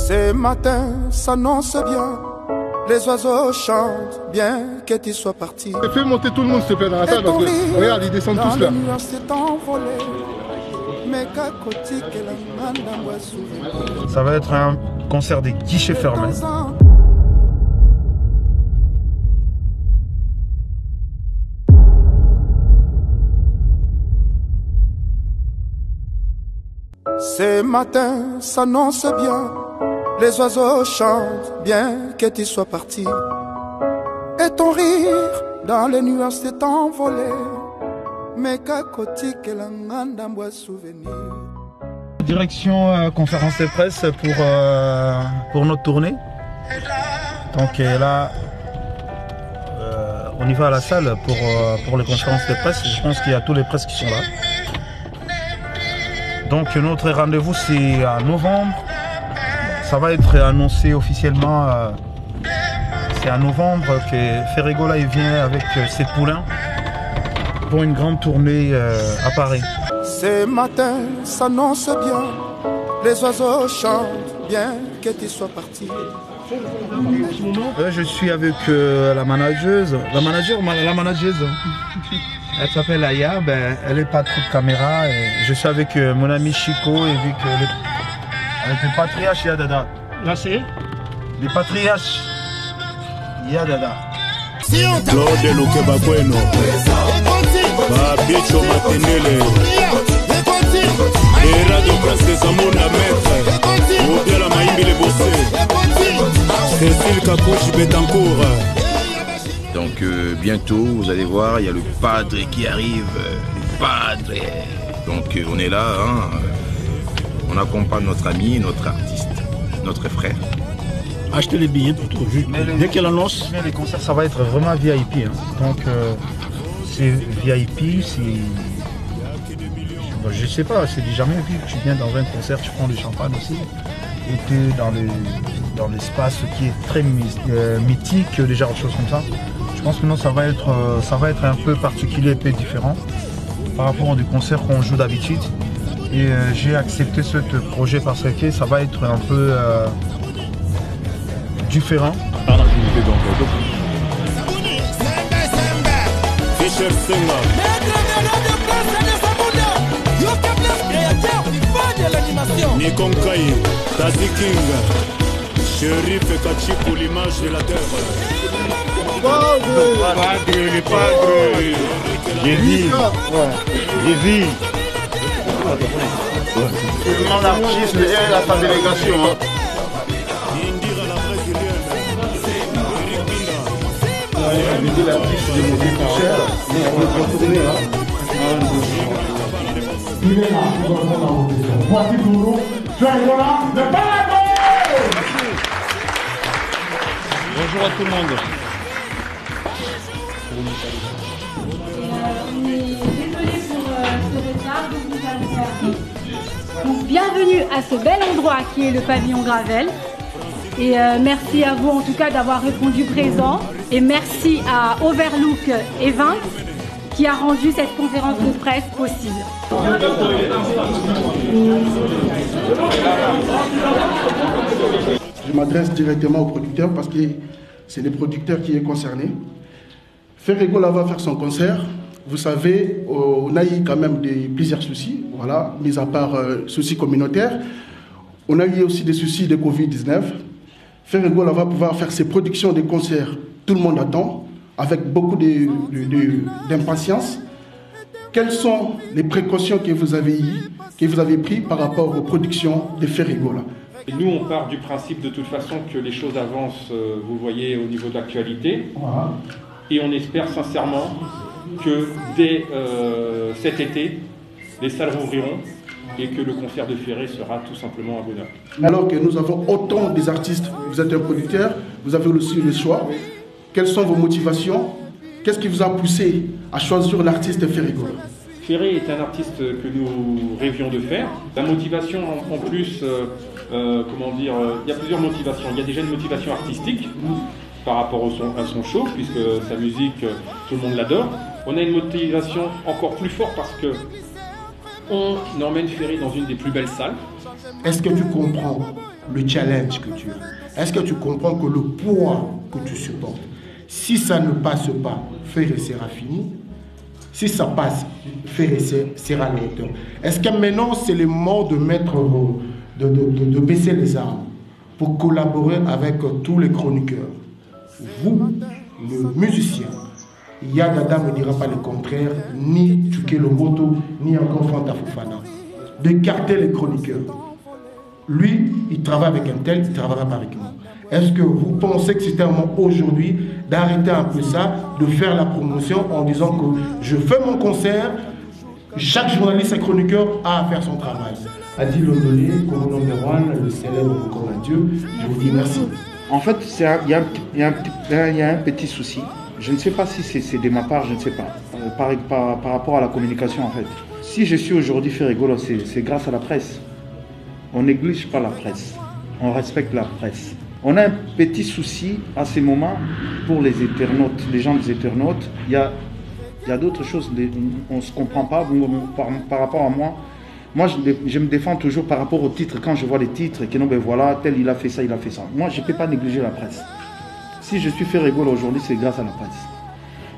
Ce matin s'annonce bien, les oiseaux chantent bien que tu sois parti. Fais monter tout le monde s'il te plaît dans la salle parce que regarde, ils descendent tous là. Ça va être un concert des guichets fermés. Ce matin s'annonce bien, les oiseaux chantent bien que tu sois parti. Et ton rire dans les nuages s'est envolé. Mais qu'à côté que la ngandambois souvenir. Direction conférence de presse pour notre tournée. Donc là, on y va à la salle pour les conférences de presse. Je pense qu'il y a tous les presses qui sont là. Donc notre rendez-vous c'est en novembre. Ça va être annoncé officiellement. C'est en novembre que Ferregola vient avec ses poulains pour une grande tournée à Paris. Ce matin s'annonce bien, les oiseaux chantent bien que tu sois parti. Je suis avec la manageuse. La manageuse. Elle s'appelle Aya, elle est pas trop de caméra. Et je suis avec mon ami Chico et vu que avec les patriarches Yadada. Là c'est les patriarches Yadada. Claude Lukeba Bueno, Babicho Matenele, et Radio Presque Zamona Maître, Mobila Maïmbi Le Bossé, Cécile Kakouchi Betancourt. Donc bientôt, vous allez voir, il y a le padre qui arrive, le padre. Donc on est là, hein, on accompagne notre ami, notre artiste, notre frère. Achetez les billets pour tout. Dès qu'elle annonce. Les concerts, ça va être vraiment VIP. Hein. Donc c'est VIP, c'est... Bon, je sais pas, c'est jamais vu que tu viens dans un concert, tu prends du champagne aussi. Et tu es dans l'espace qui est très mythique, des genres de choses comme ça. Je pense que non, ça va être un peu particulier, un peu différent par rapport aux concerts qu'on joue d'habitude. Et j'ai accepté ce projet parce que ça va être un peu différent. Nikonkai, Tazi King, Shérif Kachi pour l'image de la terre. Les padres. J'ai vu. C'est vraiment l'artiste et la sa délégation. Il est là, nous allons dans vos questions. Voici pour nous, Ferregola de Balago. Bonjour à tout le monde. On est désolé pour ce retard, donc nous allons faire. Donc, bienvenue à ce bel endroit qui est le pavillon Gravel. Et merci à vous en tout cas d'avoir répondu présent. Et merci à Overlook Events qui a rendu cette conférence de presse possible. Je m'adresse directement aux producteurs parce que c'est le producteur qui est concerné. Ferregola va faire son concert. Vous savez, on a eu quand même plusieurs soucis, voilà, mis à part soucis communautaires. On a eu aussi des soucis de Covid-19. Ferregola va pouvoir faire ses productions de concerts. Tout le monde attend, avec beaucoup d'impatience. Quelles sont les précautions que vous avez prises par rapport aux productions de Ferregola? Nous, on part du principe de toute façon que les choses avancent, vous voyez, au niveau de l'actualité. Voilà. Et on espère sincèrement que dès cet été, les salles rouvriront et que le concert de Ferré sera tout simplement un bonheur. Alors que nous avons autant des artistes, vous êtes un producteur, vous avez aussi le choix. Quelles sont vos motivations? Qu'est-ce qui vous a poussé à choisir l'artiste Ferregola? Ferré est un artiste que nous rêvions de faire. La motivation en plus, comment dire, il y a plusieurs motivations. Il y a déjà une motivation artistique par rapport à son show, puisque sa musique, tout le monde l'adore. On a une motivation encore plus forte parce que on emmène Ferry dans une des plus belles salles. Est-ce que tu comprends le challenge que tu as? Est-ce que tu comprends que le poids que tu supportes, si ça ne passe pas, Ferry sera fini. Si ça passe, Ferry sera à la hauteur. Est-ce que maintenant c'est le moment de mettre, de baisser les armes pour collaborer avec tous les chroniqueurs? Vous, le musicien, Yagada ne dira pas le contraire, ni Tuke Lomoto, ni encore Fanta Fofana. D'écarter les chroniqueurs. Lui, il travaille avec un tel, il travaillera avec nous. Est-ce que vous pensez que c'était un moment aujourd'hui d'arrêter un peu ça, de faire la promotion en disant que je fais mon concert, chaque journaliste et chroniqueur a à faire son travail? Adil Ondolé, comme numéro 1, le célèbre comme un dieu, je vous dis merci. En fait, il y a un petit souci. Je ne sais pas si c'est de ma part, je ne sais pas. Par rapport à la communication, en fait. Si je suis aujourd'hui fait rigolo, c'est grâce à la presse. On néglige pas la presse. On respecte la presse. On a un petit souci à ces moments pour les internautes, les gens des internautes. Il y a d'autres choses, on ne se comprend pas par rapport à moi. Moi, je me défends toujours par rapport aux titres. Quand je vois les titres, que non, ben voilà, tel il a fait ça, il a fait ça. Moi, je ne peux pas négliger la presse. Si je suis fait rigolo aujourd'hui, c'est grâce à la presse.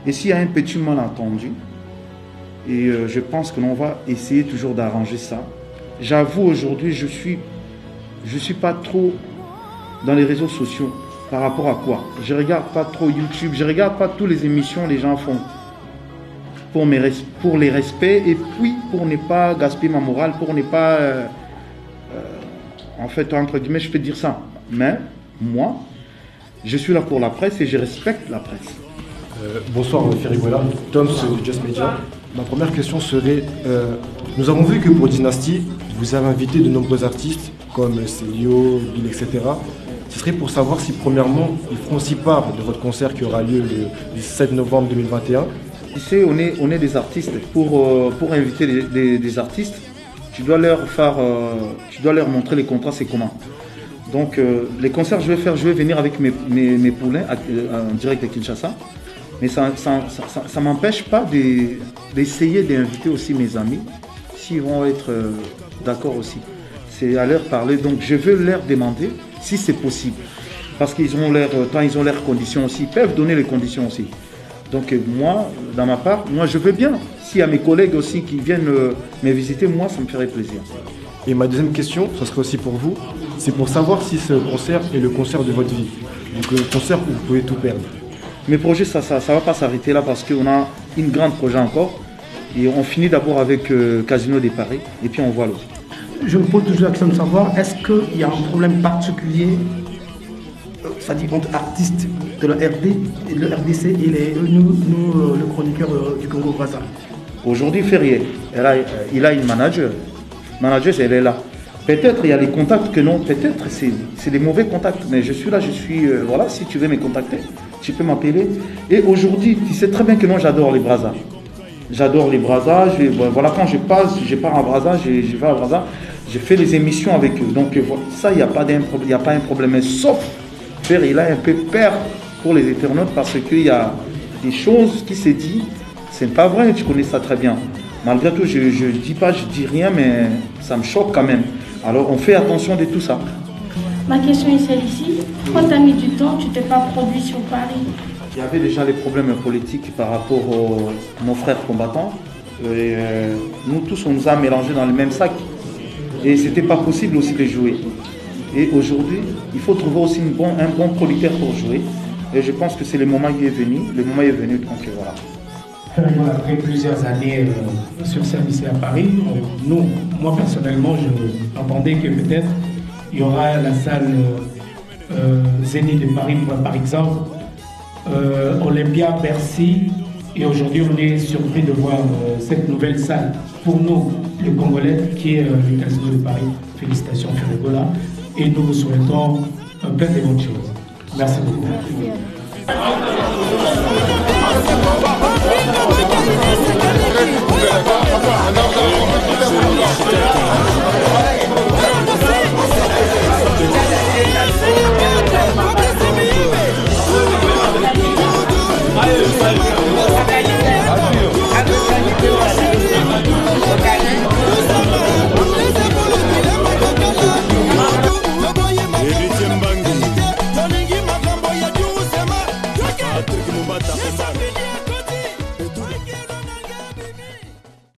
Et s'il y a un petit malentendu, et je pense que l'on va essayer toujours d'arranger ça. J'avoue, aujourd'hui, je suis pas trop dans les réseaux sociaux. Par rapport à quoi? Je regarde pas trop YouTube, je regarde pas toutes les émissions que les gens font. Pour les respects et puis pour ne pas gaspiller ma morale, pour ne pas... en fait, entre guillemets, je peux dire ça. Mais, moi, je suis là pour la presse et je respecte la presse. Bonsoir, Ferrigola. Tom, c'est Just Media. Ma première question serait, nous avons vu que pour Dynasty, vous avez invité de nombreux artistes comme Célio, Bill, etc. Ce serait pour savoir si, premièrement, ils feront aussi part de votre concert qui aura lieu le 7 novembre 2021. Tu sais, on est des artistes. Pour inviter des artistes, tu dois leur montrer les contrats, c'est comment. Donc, les concerts, je vais venir avec mes poulains en direct de Kinshasa. Mais ça ne m'empêche pas d'essayer d'inviter aussi mes amis, s'ils vont être d'accord aussi. C'est à leur parler. Donc, je veux leur demander si c'est possible. Parce qu'ils ont leurs conditions aussi. Ils peuvent donner les conditions aussi. Donc, moi, dans ma part, moi, je veux bien. S'il y a mes collègues aussi qui viennent me visiter, moi, ça me ferait plaisir. Et ma deuxième question, ce serait aussi pour vous. C'est pour savoir si ce concert est le concert de votre vie. Donc, le concert où vous pouvez tout perdre. Mes projets, ça va pas s'arrêter là parce qu'on a une grande projet encore. Et on finit d'abord avec Casino de Paris et puis on voit l'autre. Je me pose toujours la question de savoir, est-ce qu'il y a un problème particulier, c'est-à-dire entre artistes de la RD, le RDC et nous, le chroniqueur du Congo-Brazza? Aujourd'hui, Ferrier, il a une manager. Manager, elle est là. Peut-être il y a les contacts que non, peut-être c'est des mauvais contacts, mais je suis là, voilà, si tu veux me contacter, tu peux m'appeler. Et aujourd'hui, tu sais très bien que moi j'adore les Brazza. J'adore les Brazza, voilà, quand je pars à Brazza, je vais à Brazza, je fais des émissions avec eux. Donc ça, il n'y a pas un problème, mais sauf faire, il a un peu peur pour les internautes parce qu'il y a des choses qui se disent, c'est pas vrai, tu connais ça très bien. Malgré tout, je dis rien, mais ça me choque quand même. Alors on fait attention de tout ça. Ma question est celle-ci. Quand tu as mis du temps, tu t'es pas produit sur Paris? Il y avait déjà les problèmes politiques par rapport à nos frères combattants. Et, nous tous, on nous a mélangés dans le même sac. Et ce n'était pas possible aussi de jouer. Et aujourd'hui, il faut trouver aussi un bon producteur pour jouer. Et je pense que c'est le moment qui est venu. Le moment est venu, donc voilà. Après plusieurs années sur scène ici à Paris, moi personnellement, je entendais que peut-être il y aura la salle Zénith de Paris, par exemple, Olympia, Bercy, et aujourd'hui on est surpris de voir cette nouvelle salle pour nous, les Congolais, qui est le Casino de Paris. Félicitations Ferrigola, et nous vous souhaitons plein de bonnes choses. Merci beaucoup. Merci.